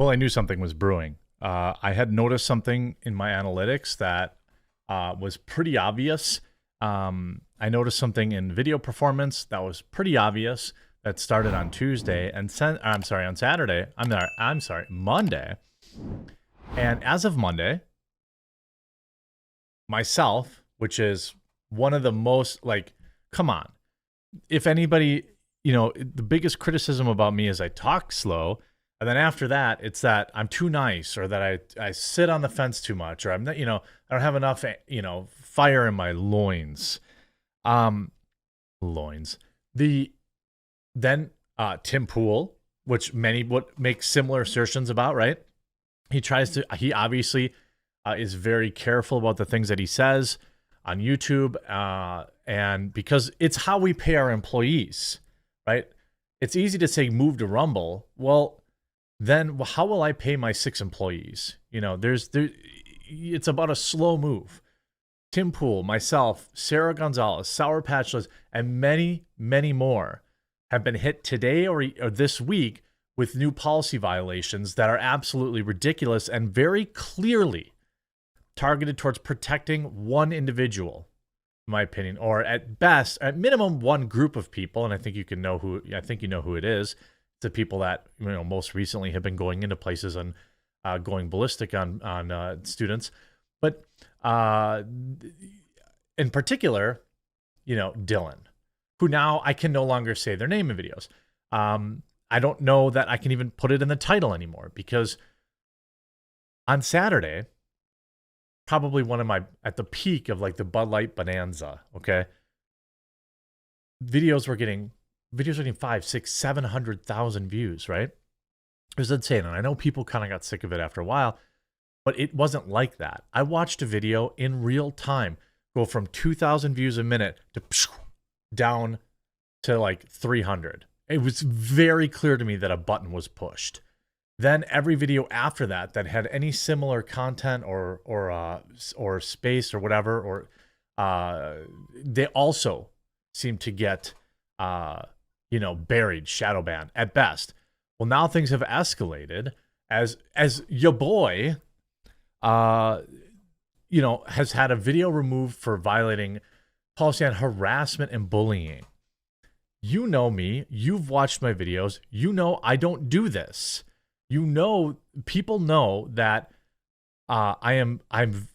Well, I knew something was brewing. I had noticed something in my analytics that was pretty obvious. I noticed something in video performance that was pretty obvious that started on Tuesday and I'm sorry, on Saturday. I'm sorry, Monday. And as of Monday, myself, which is one of the most like, come on. If anybody, the biggest criticism about me is I talk slow. And then after that, it's that I'm too nice or that I sit on the fence too much or I'm not, I don't have enough, fire in my loins. Loins. Then Tim Pool, which many would make similar assertions about, right? He obviously is very careful about the things that he says on YouTube. And because it's how we pay our employees, right? It's easy to say move to Rumble. Well, then how will I pay my 6 employees? It's about a slow move. Tim Pool, myself, Sarah Gonzalez, Sour Patch Liz, and many, many more have been hit today or this week with new policy violations that are absolutely ridiculous and very clearly targeted towards protecting one individual, in my opinion, or at best, at minimum, one group of people. And I think you know who it is. The people that most recently have been going into places and going ballistic on students, but in particular, Dylan, who now I can no longer say their name in videos. I don't know that I can even put it in the title anymore because on Saturday, probably at the peak of like the Bud Light bonanza, okay, videos were getting 5, 6, 700,000 views, right? It was insane. And I know people kind of got sick of it after a while, but it wasn't like that. I watched a video in real time go from 2,000 views a minute to down to like 300. It was very clear to me that a button was pushed. Then every video after that had any similar content or space or whatever, or they also seemed to get buried, shadow banned at best. Well, now things have escalated as your boy, has had a video removed for violating policy on harassment and bullying. You know me. You've watched my videos. You know I don't do this. People know that I'm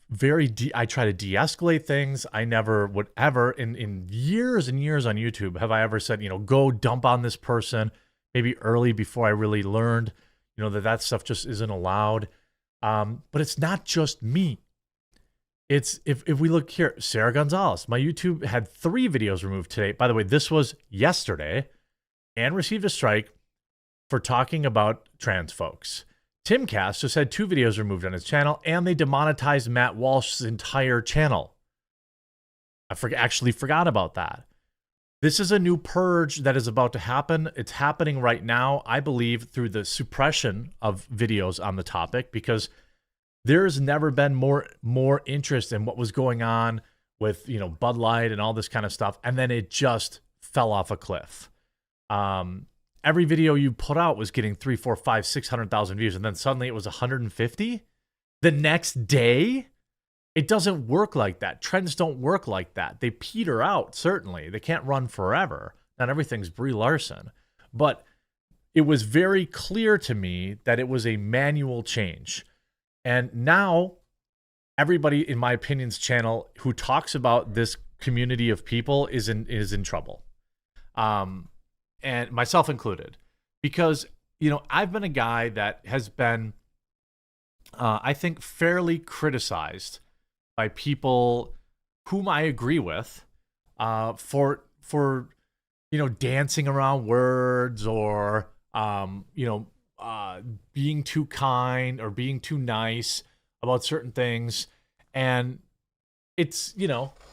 very I try to de-escalate things. I never would ever in years and years on YouTube have I ever said, go dump on this person maybe early before I really learned, that stuff just isn't allowed. But it's not just me. It's if we look here, Sarah Gonzalez, my YouTube had 3 videos removed today. By the way, this was yesterday and received a strike for talking about trans folks. Timcast just had 2 videos removed on his channel, and they demonetized Matt Walsh's entire channel. I actually forgot about that. This is a new purge that is about to happen. It's happening right now, I believe, through the suppression of videos on the topic, because there's never been more interest in what was going on with, Bud Light and all this kind of stuff, and then it just fell off a cliff. Every video you put out was getting 3, 4, 5, 600,000 views, and then suddenly it was 150 the next day. It doesn't work like that. Trends don't work like that. They peter out, certainly. They can't run forever. Not everything's Brie Larson. But it was very clear to me that it was a manual change. And now everybody in my opinion's channel who talks about this community of people is in trouble. And myself included, because, I've been a guy that has been, I think, fairly criticized by people whom I agree with, for dancing around words or, being too kind or being too nice about certain things. And it's,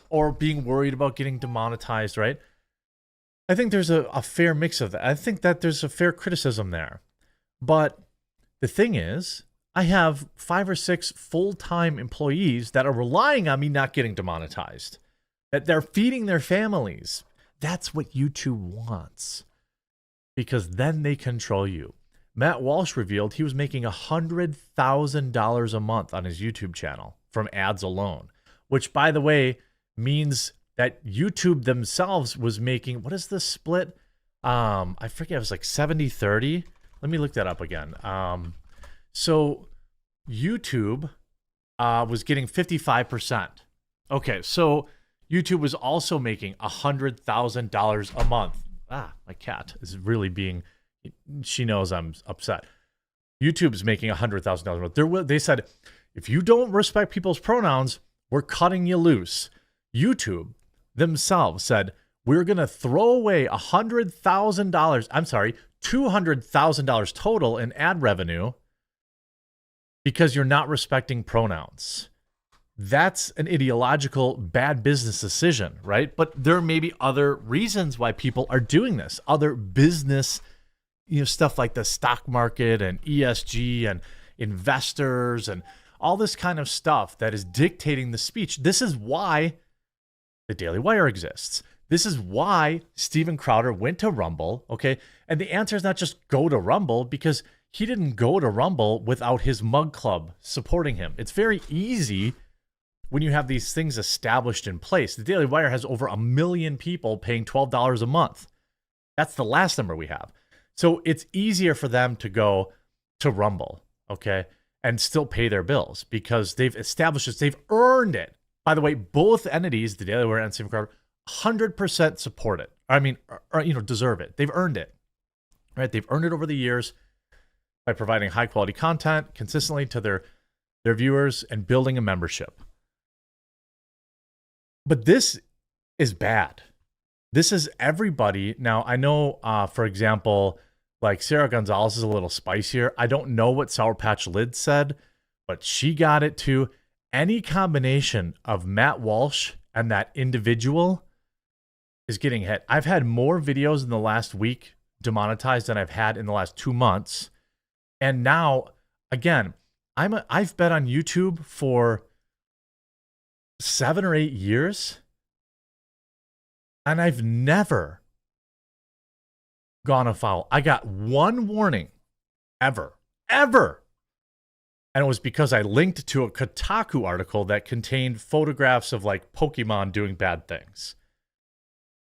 or being worried about getting demonetized, right? I think there's a fair mix of that. I think that there's a fair criticism there. But the thing is, I have 5 or 6 full-time employees that are relying on me not getting demonetized, that they're feeding their families. That's what YouTube wants, because then they control you. Matt Walsh revealed he was making $100,000 a month on his YouTube channel from ads alone, which, by the way, means that YouTube themselves was making, what is the split? I forget, it was like 70-30. Let me look that up again. So YouTube was getting 55%. Okay, so YouTube was also making $100,000 a month. Ah, my cat is really being, she knows I'm upset. YouTube's making $100,000 a month. They said, if you don't respect people's pronouns, we're cutting you loose. YouTube themselves said, we're going to throw away $100,000. I'm sorry, $200,000 total in ad revenue because you're not respecting pronouns. That's an ideological bad business decision, right? But there may be other reasons why people are doing this. Other business, stuff like the stock market and ESG and investors and all this kind of stuff that is dictating the speech. This is why the Daily Wire exists. This is why Steven Crowder went to Rumble, okay? And the answer is not just go to Rumble, because he didn't go to Rumble without his mug club supporting him. It's very easy when you have these things established in place. The Daily Wire has over 1 million people paying $12 a month. That's the last number we have. So it's easier for them to go to Rumble, okay, and still pay their bills because they've established this. They've earned it. By the way, both entities, the Daily Wire and Steven Crowder, 100% support it. I mean, deserve it. They've earned it, right? They've earned it over the years by providing high quality content consistently to their viewers and building a membership. But this is bad. This is everybody. Now, I know, for example, like Sarah Gonzalez is a little spicier. I don't know what Sour Patch Lid said, but she got it too. Any combination of Matt Walsh and that individual is getting hit. I've had more videos in the last week demonetized than I've had in the last 2 months. And now, again, I've been on YouTube for 7 or 8 years, and I've never gone afoul. I got one warning ever. And it was because I linked to a Kotaku article that contained photographs of like Pokemon doing bad things.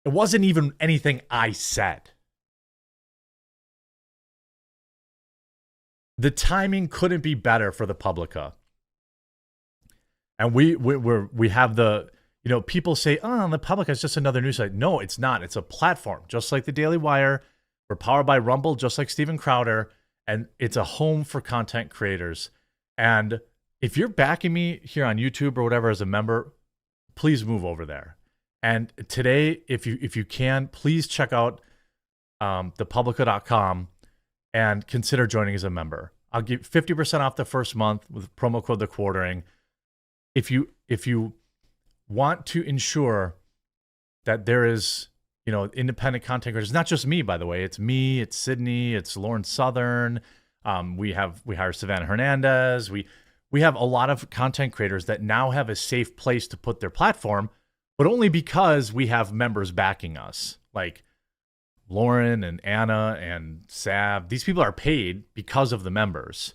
It wasn't even anything I said. The timing couldn't be better for the Publica. And we have the, people say, oh, the Publica is just another news site. No, it's not. It's a platform, just like the Daily Wire. We're powered by Rumble, just like Steven Crowder. And it's a home for content creators. And if you're backing me here on YouTube or whatever as a member, please move over there. And today, if you can, please check out thepublica.com and consider joining as a member. I'll give 50% off the first month with promo code TheQuartering. If you want to ensure that there is, independent content creators, not just me, by the way, it's me, it's Sydney, it's Lauren Southern. We hire Savannah Hernandez. We have a lot of content creators that now have a safe place to put their platform, but only because we have members backing us, like Lauren and Anna and Sav. These people are paid because of the members.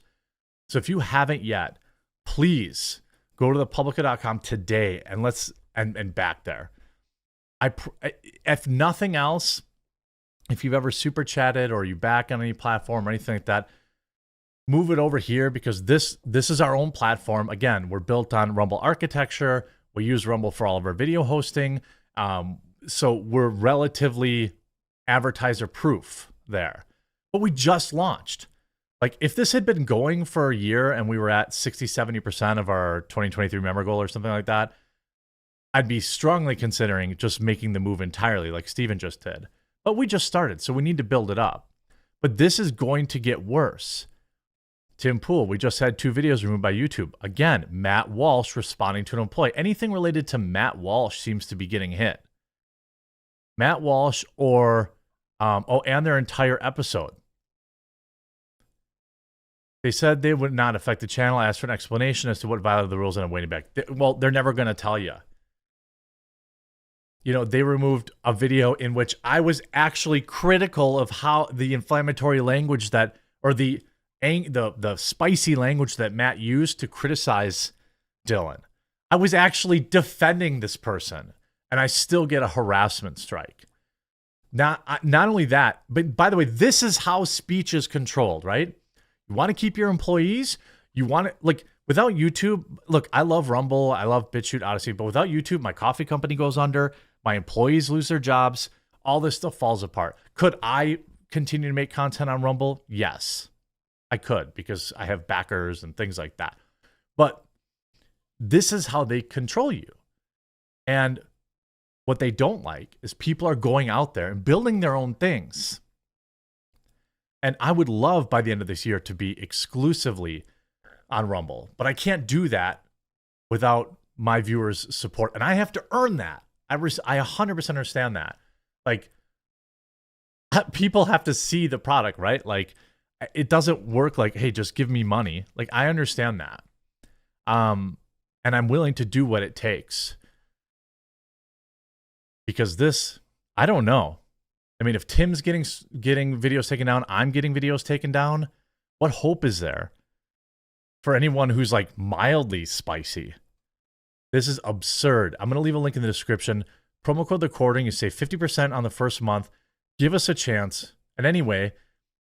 So if you haven't yet, please go to thepublica.com today and back there. If nothing else, if you've ever super chatted or you back on any platform or anything like that, move it over here because this is our own platform. Again, we're built on Rumble architecture. We use Rumble for all of our video hosting. So we're relatively advertiser proof there. But we just launched. Like if this had been going for a year and we were at 60-70% of our 2023 member goal or something like that, I'd be strongly considering just making the move entirely like Steven just did. But we just started, so we need to build it up. But this is going to get worse. Tim Pool, we just had 2 videos removed by YouTube. Again, Matt Walsh responding to an employee. Anything related to Matt Walsh seems to be getting hit. Matt Walsh and their entire episode. They said they would not affect the channel. I asked for an explanation as to what violated the rules and I'm waiting back. They're never going to tell you. They removed a video in which I was actually critical of how the inflammatory language that or the spicy language that Matt used to criticize Dylan. I was actually defending this person, and I still get a harassment strike. Not only that, but by the way, this is how speech is controlled, right? You want to keep your employees. You want to, like, without YouTube, look, I love Rumble. I love BitChute, Odyssey, but without YouTube, my coffee company goes under. My employees lose their jobs. All this stuff falls apart. Could I continue to make content on Rumble? Yes, I could, because I have backers and things like that. But this is how they control you. And what they don't like is people are going out there and building their own things. And I would love by the end of this year to be exclusively on Rumble, but I can't do that without my viewers' support. And I have to earn that. I 100% understand that. Like, people have to see the product, right? Like, it doesn't work like, hey, just give me money. Like, I understand that. And I'm willing to do what it takes. Because this, I don't know. I mean, if Tim's getting videos taken down, I'm getting videos taken down, what hope is there for anyone who's like mildly spicy? This is absurd. I'm going to leave a link in the description. Promo code TheQuartering. You save 50% on the first month. Give us a chance. And anyway,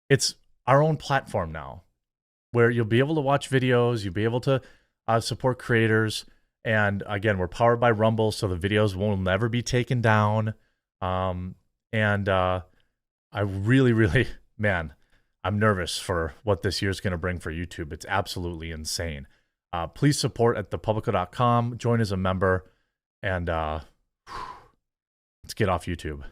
it's our own platform now where you'll be able to watch videos. You'll be able to support creators. And again, we're powered by Rumble, so the videos will never be taken down. I really, really, man, I'm nervous for what this year's going to bring for YouTube. It's absolutely insane. Please support at thepublica.com. Join as a member, and let's get off YouTube.